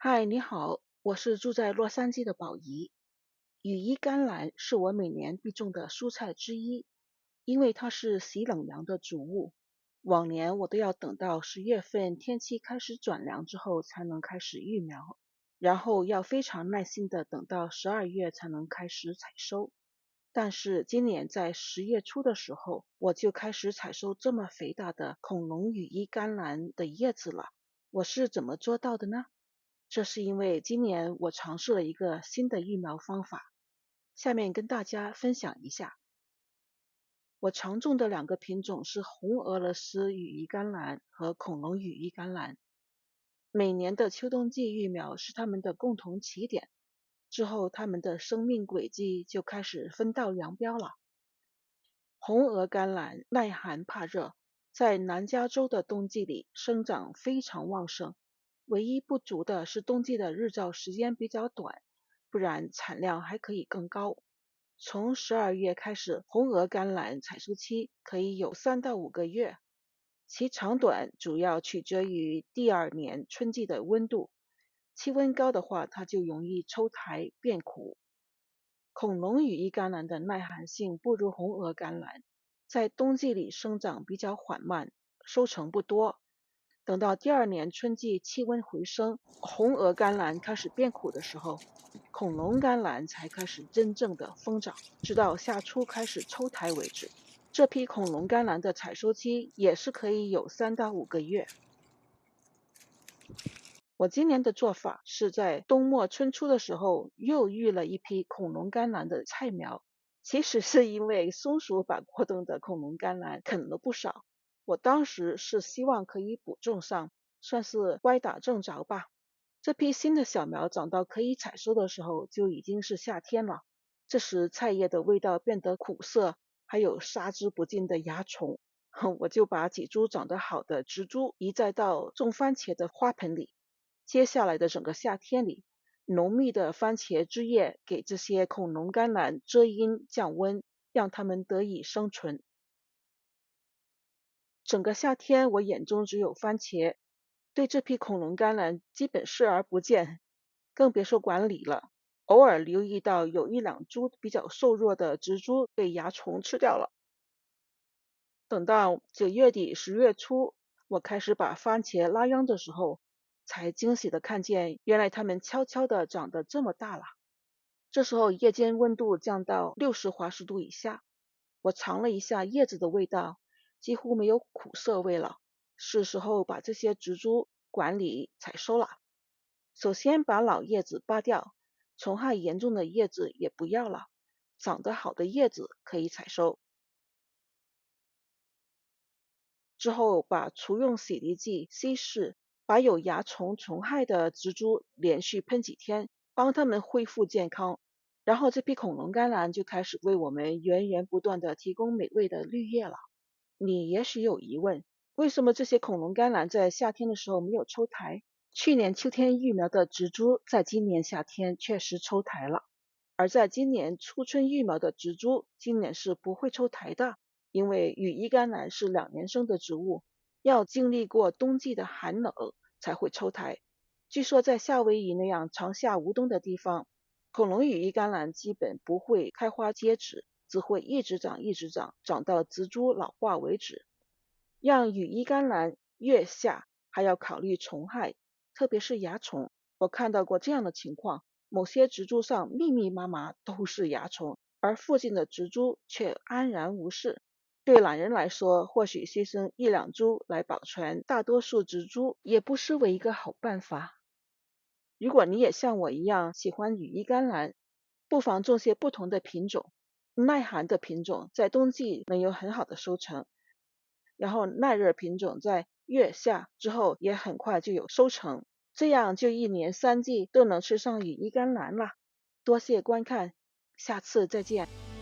嗨，你好，我是住在洛杉矶的宝仪。羽衣甘蓝是我每年必种的蔬菜之一，因为它是喜冷凉的植物。往年我都要等到10月份天气开始转凉之后才能开始育苗，然后要非常耐心的等到12月才能开始采收。但是今年在10月初的时候，我就开始采收这么肥大的恐龙羽衣甘蓝的叶子了。我是怎么做到的呢？这是因为今年我尝试了一个新的育苗方法，下面跟大家分享一下。我常种的两个品种是红俄罗斯羽衣甘蓝和恐龙羽衣甘蓝。每年的秋冬季育苗是它们的共同起点，之后它们的生命轨迹就开始分道扬镳了。红俄甘蓝耐寒怕热，在南加州的冬季里生长非常旺盛，唯一不足的是冬季的日照时间比较短，不然产量还可以更高。从12月开始，红俄甘蓝采收期可以有3到5个月，其长短主要取决于第二年春季的温度，气温高的话，它就容易抽苔变苦。恐龙羽衣甘蓝的耐寒性不如红鹅甘蓝，在冬季里生长比较缓慢，收成不多。等到第二年春季气温回升，红鹅甘蓝开始变苦的时候，恐龙甘蓝才开始真正的疯长，直到夏初开始抽苔为止。这批恐龙甘蓝的采收期也是可以有3到5个月。我今年的做法是在冬末春初的时候又育了一批恐龙甘蓝的菜苗，其实是因为松鼠把过冬的恐龙甘蓝啃了不少，我当时是希望可以补种上，算是歪打正着吧。这批新的小苗长到可以采收的时候就已经是夏天了，这时菜叶的味道变得苦涩，还有杀之不尽的蚜虫，我就把几株长得好的植株移栽到种番茄的花盆里。接下来的整个夏天里，浓密的番茄汁液给这些恐龙甘蓝遮阴降温，让它们得以生存。整个夏天我眼中只有番茄，对这批恐龙甘蓝基本视而不见，更别说管理了。偶尔留意到有1、2株比较瘦弱的植株被蚜虫吃掉了。等到9月底10月初，我开始把番茄拉秧的时候，才惊喜的看见原来它们悄悄的长得这么大了。这时候夜间温度降到60°C以下，我尝了一下叶子的味道，几乎没有苦涩味了，是时候把这些植株管理采收了。首先把老叶子扒掉，虫害严重的叶子也不要了，长得好的叶子可以采收。之后把除用洗涤剂稀释，把有蚜虫虫害的植株连续喷几天，帮它们恢复健康。然后这批恐龙甘蓝就开始为我们源源不断的提供美味的绿叶了。你也许有疑问，为什么这些恐龙甘蓝在夏天的时候没有抽苔？去年秋天育苗的植株在今年夏天确实抽苔了，而在今年初春育苗的植株今年是不会抽苔的，因为羽衣甘蓝是2年生的植物，要经历过冬季的寒冷才会抽苔。据说在夏威夷那样长夏无冬的地方，恐龙羽衣甘蓝基本不会开花结籽，只会一直长一直长，长到植株老化为止。让羽衣甘蓝越夏还要考虑虫害，特别是蚜虫。我看到过这样的情况，某些植株上密密麻麻都是蚜虫，而附近的植株却安然无事。对懒人来说，或许牺牲1、2株来保全大多数植株，也不失为一个好办法。如果你也像我一样喜欢羽衣甘蓝，不妨种些不同的品种。耐寒的品种在冬季能有很好的收成，然后耐热品种在月下之后也很快就有收成，这样就1年3季都能吃上羽衣甘蓝了。多谢观看，下次再见。